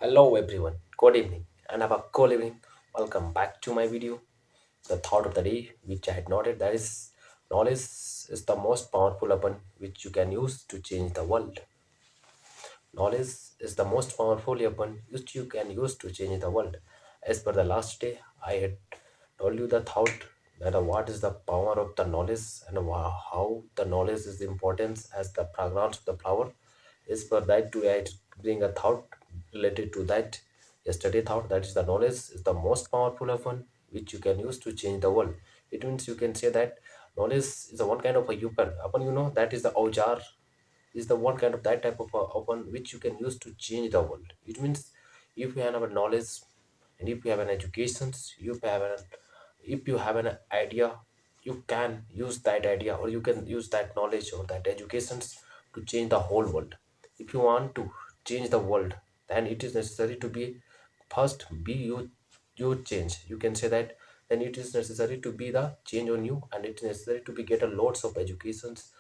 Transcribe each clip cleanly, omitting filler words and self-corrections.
Hello everyone, good evening and have a cool evening. Welcome back to my video. The thought of the day which I had noted, that is knowledge is the most powerful weapon which you can use to change the world. Knowledge is the most powerful weapon which you can use to change the world. As per the last day, I had told you the thought that what is the power of the knowledge and how the knowledge is important as the fragrance of the flower. As per that, today I bring a thought related to that. Yesterday thought, that is the knowledge is the most powerful weapon which you can use to change the world. It means you can say that knowledge is a one kind of a weapon. Upon that is the aujar, is the one kind of that type of a weapon which you can use to change the world. It means if you have a knowledge and if you have an education, if you have an idea, you can use that idea or you can use that knowledge or that educations to change the whole world. If you want to change the world, then it is necessary to be first be you change. You can say that then it is necessary to be the change on you, and it is necessary to be get a lots of educations,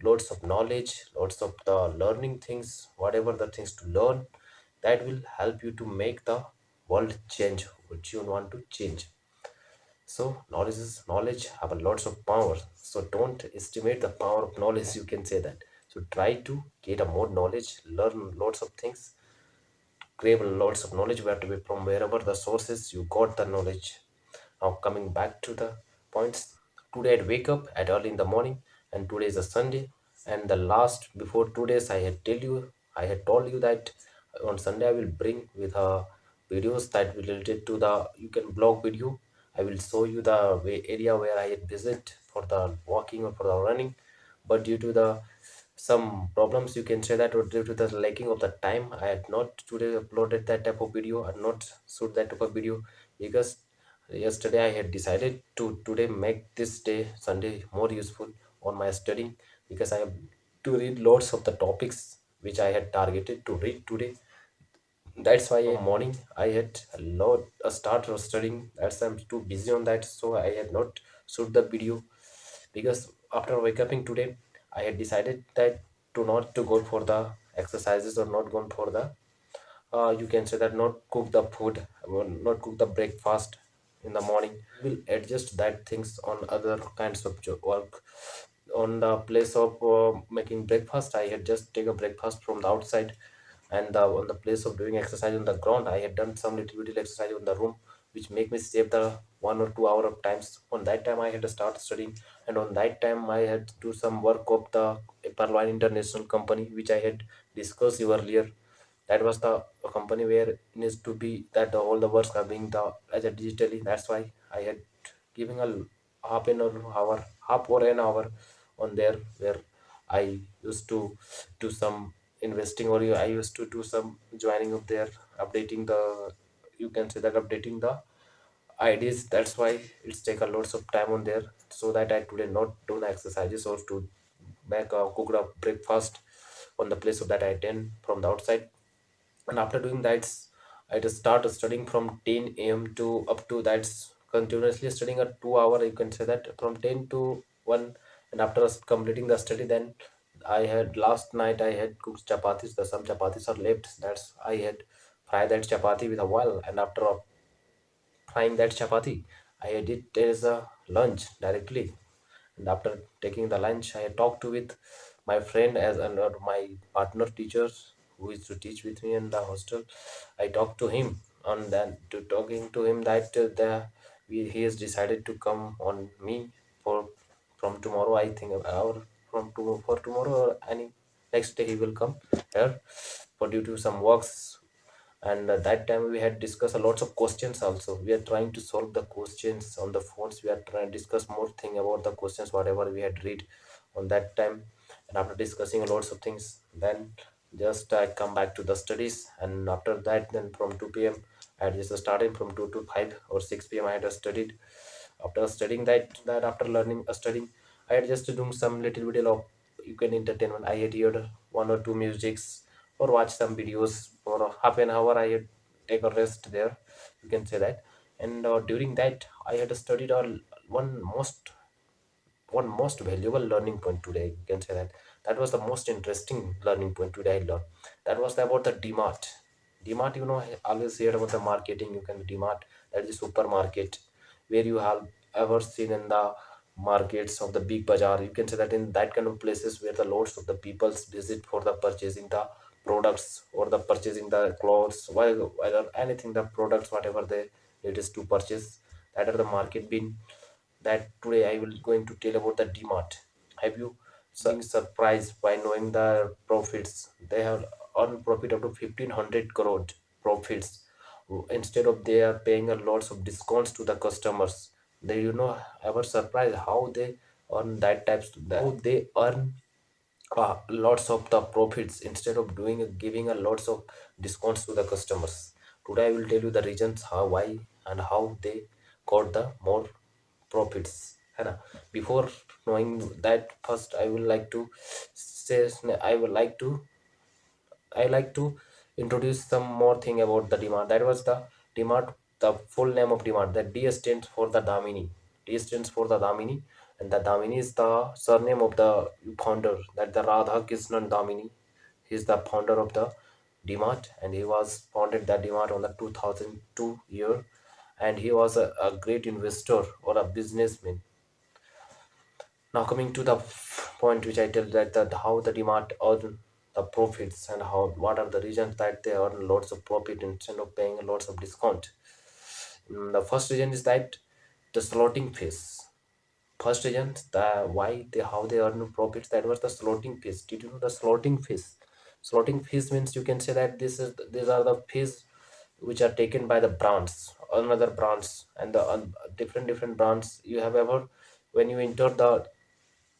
lots of knowledge, lots of the learning things, whatever the things to learn that will help you to make the world change which you want to change. So knowledge have a lots of power. So don't estimate the power of knowledge. You can say that. So try to get a more knowledge, learn lots of things, crave lots of knowledge where to be from wherever the sources you got the knowledge. Now coming back to the points, today I wake up at early in the morning, and today is a Sunday. And the last before 2 days, I had told you that on Sunday I will bring with videos that related to the you can blog video. I will show you the area where I had visit for the walking or for the running, but due to the some problems, you can say that, or due to the lacking of the time, I had not today uploaded that type of video and not shoot that type of video, because yesterday I had decided to today make this day Sunday more useful on my studying, because I have to read lots of the topics which I had targeted to read today. That's why morning I had a start of studying. That's I'm too busy on that, so I had not shoot the video, because after wake up today I had decided that to not to go for the exercises or not gone for the you can say that not cook the food or not cook the breakfast in the morning. Will adjust that things on other kinds of work. On the place of making breakfast, I had just take a breakfast from the outside, and on the place of doing exercise on the ground, I had done some little exercise in the room, which make me save the 1 or 2 hour of times. On that time I had to start studying, and on that time I had to do some work of the Perline International company, which I had discussed you earlier. That was the company where it needs to be that all the works are being the as a digitally. That's why I had giving a half or an hour on there, where I used to do some investing, or I used to do some joining up there, updating the you can say that updating the ideas. That's why it's take a lots of time on there, so that I today not do the exercises or to make a cooked up breakfast on the place of that I attend from the outside. And after doing that, I just start studying from 10 a.m. to up to that's continuously studying a 2 hour, you can say that, from 10 to 1. And after completing the study, then I had last night I had cooked chapatis. The some chapatis are left, that's I had fried that chapati with a oil, and after frying that chapati, I had it as a lunch directly. And after taking the lunch, I talked to with my friend as and my partner teachers who is to teach with me in the hostel. I talked to him, and then to talking to him that he has decided to come on me for from tomorrow. I think or from for tomorrow or any next day he will come here for due to some works. And that time we had discussed a lots of questions. Also we are trying to solve the questions on the phones. We are trying to discuss more thing about the questions whatever we had read on that time. And after discussing lots of things, then just I come back to the studies. And after that, then from 2 p.m. I had just started from 2 to 5 or 6 p.m. I had studied. After studying that after learning studying, I had just doing some little bit of you can entertainment. I had heard one or two musics or watch some videos for a half an hour. I had take a rest there, you can say that. And during that I had studied one most one most valuable learning point today, you can say that. That was the most interesting learning point today I learned. That was about the D Mart. DMart, I always heard about the marketing. You can DMart, that is a supermarket where you have ever seen in the markets of the big bazaar. You can say that in that kind of places where the lots of the peoples visit for the purchasing the products or the purchasing the clothes, whether anything the products whatever they it is to purchase. That are the market bin. That today I will going to tell about the DMart. Have you being surprised by knowing the profits? They have earned profit up to 1500 crore profits. Instead of they are paying a lots of discounts to the customers. They ever surprised how they earn that types how they earn lots of the profits instead of doing giving a lots of discounts to the customers. Today I will tell you the reasons how why and how they got the more profits, है ना? Before knowing that, first I would like to say I would like to I like to introduce some more thing about the demand. That was the demand, the full name of demand. The D stands for the Damini. D stands for the Damini, and the Damini is the surname of the founder. That the Radha Krishnan Damini. He is the founder of the DMart, and he was founded the DMart on the 2002 year, and he was a great investor or a businessman. Now coming to the point which I tell that, how the demand earn the profits and how what are the reasons that they earn lots of profit instead of paying lots of discount. The first reason is that the slotting fees. First reason the why they how they earn profits, that was the slotting fees. Did you know the slotting fees? Slotting fees means you can say that these are the fees which are taken by the brands, another brands, and the different brands you have ever when you enter the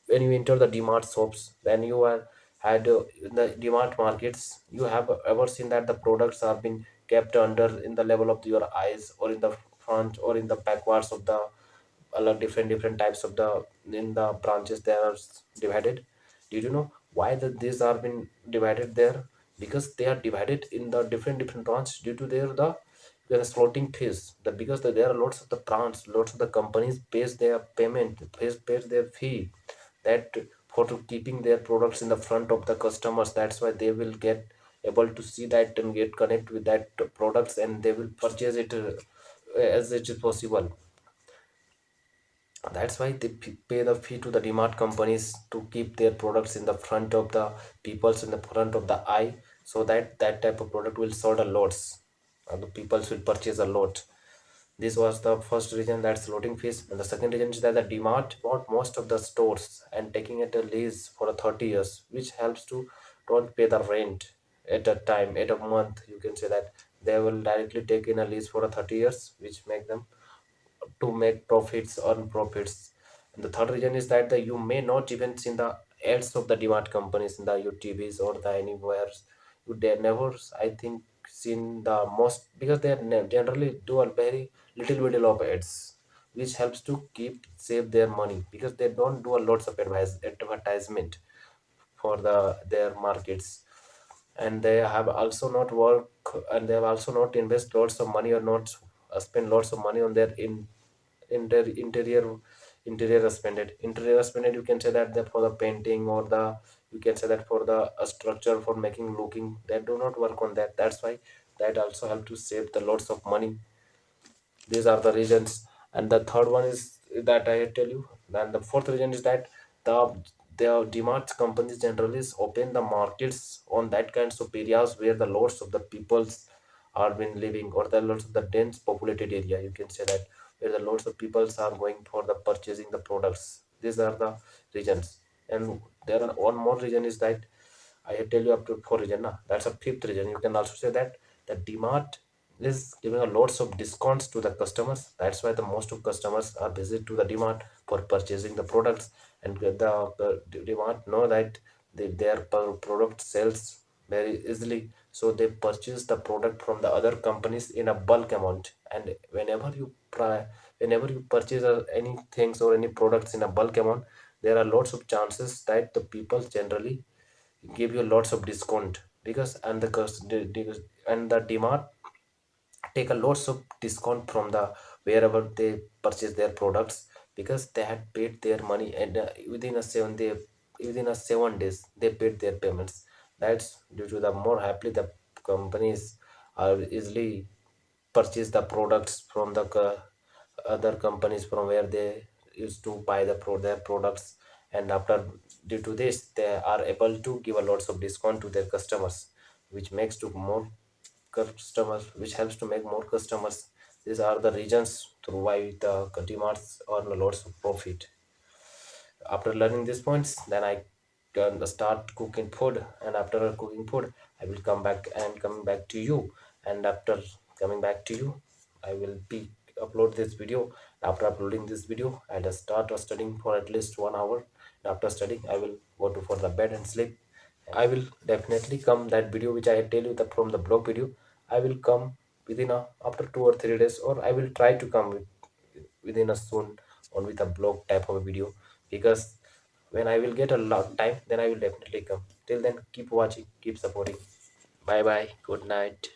when you enter the DMart shops, when you are had in the DMart markets, you have ever seen that the products are being kept under in the level of your eyes or in the front or in the backwards of the different types of the in the branches they are divided. Did you know why these are been divided there? Because they are divided in the different branches due to their floating fees. Because there are lots of the brands, lots of the companies pays their payment, pays their fee that for to keeping their products in the front of the customers. That's why they will get able to see that and get connect with that products, and they will purchase it as it is possible. That's why they pay the fee to the DMart companies to keep their products in the front of the people's in the front of the eye, so that that type of product will sold a lots and the people will purchase a lot. This was the first reason, that's loading fees. And the second reason is that the DMart bought most of the stores and taking it a lease for a 30 years, which helps to don't pay the rent at a time, at a month. You can say that they will directly take in a lease for a 30 years, which make them to make profits, earn profits. And the third reason is that you may not even see the ads of the DMart companies in the your TVs or the anywhere. You they never, I think, seen the most, because they generally do a very little of ads, which helps to keep save their money, because they don't do a lots of advertisement for their markets. And they have also not work, and they have also not invest lots of money or not spend lots of money on their in their interior spended. You can say that for the painting or the, you can say that for the structure for making looking, they do not work on that. That's why that also help to save the lots of money. These are the reasons. And the third one is that I tell you. And the fourth reason is that the the demand companies generally open the markets on that kinds of areas where the lots of the peoples are been living, or the lots of the dense populated area, you can say that, where the lots of peoples are going for the purchasing the products. These are the reasons. And there are one more reason is that I tell you up to four reason. Na? That's a fifth reason. You can also say that the demand is giving a lots of discounts to the customers. That's why the most of customers are visit to the demand for purchasing the products, and the demand know that their product sells very easily, so they purchase the product from the other companies in a bulk amount. And whenever you purchase any things or any products in a bulk amount, there are lots of chances that the people generally give you lots of discount, because and and the demand take a lots of discount from the wherever they purchase their products, because they had paid their money, and within a 7 days they paid their payments. That's due to the more happily the companies or easily purchase the products from the other companies from where they used to buy their products. And after, due to this, they are able to give a lots of discount to their customers, which makes to more customers, which helps to make more customers. These are the reasons through why the DMarts earn lots of profit. After learning these points, then I can start cooking food, and after cooking food, I will come back and coming back to you. And after coming back to you, I will be upload this video. After uploading this video, I'll just start studying for at least 1 hour. After studying, I will go to for the bed and sleep. I will definitely come that video which I tell you the from the blog video. I will come within a after 2 or 3 days, or I will try to come within a soon on with a blog type of a video, because when I will get a lot time, then I will definitely come. Till then, keep watching, keep supporting. Bye bye. Good night.